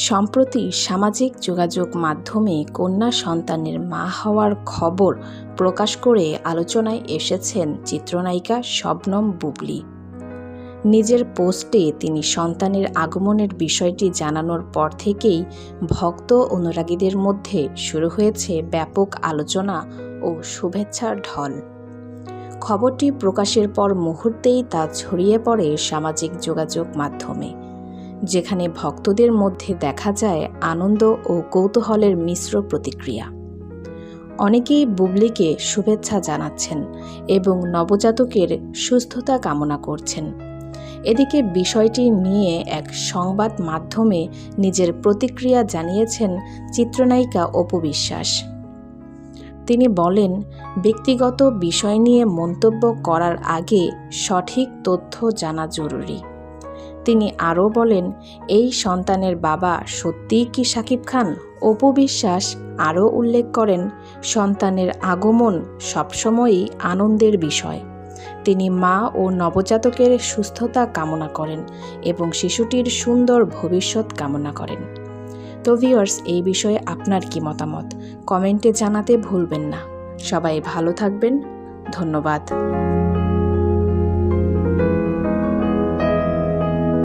সম্প্রতি সামাজিক যোগাযোগ মাধ্যমে কন্যা সন্তানের মা হওয়ার খবর প্রকাশ করে আলোচনায় এসেছেন চিত্রনায়িকা শবনম বুবলী। নিজের পোস্টে তিনি সন্তানের আগমনের বিষয়টি জানানোর পর থেকেই ভক্ত অনুরাগীদের মধ্যে শুরু হয়েছে ব্যাপক আলোচনা ও শুভেচ্ছার ঢল। খবরটি প্রকাশের পর মুহূর্তেই তা ছড়িয়ে পড়ে সামাজিক যোগাযোগ মাধ্যমে, যেখানে ভক্তদের মধ্যে দেখা যায় আনন্দ ও কৌতূহলের মিশ্র প্রতিক্রিয়া। অনেকেই বুবলীকে শুভেচ্ছা জানাচ্ছেন এবং নবজাতকের সুস্থতা কামনা করছেন। এদিকে বিষয়টি নিয়ে এক সংবাদ মাধ্যমে নিজের প্রতিক্রিয়া জানিয়েছেন চিত্রনায়িকা অপু বিশ্বাস। তিনি বলেন, ব্যক্তিগত বিষয় নিয়ে মন্তব্য করার আগে সঠিক তথ্য জানা জরুরি। তিনি আরও বলেন, এই সন্তানের বাবা সত্যিই কি শাকিব খান? অপু বিশ্বাস আরও উল্লেখ করেন, সন্তানের আগমন সবসময়ই আনন্দের বিষয়। তিনি মা ও নবজাতকের সুস্থতা কামনা করেন এবং শিশুটির সুন্দর ভবিষ্যৎ কামনা করেন। তো ভিউয়ার্স, এই বিষয়ে আপনার কি মতামত কমেন্টে জানাতে ভুলবেন না। সবাই ভালো থাকবেন। ধন্যবাদ।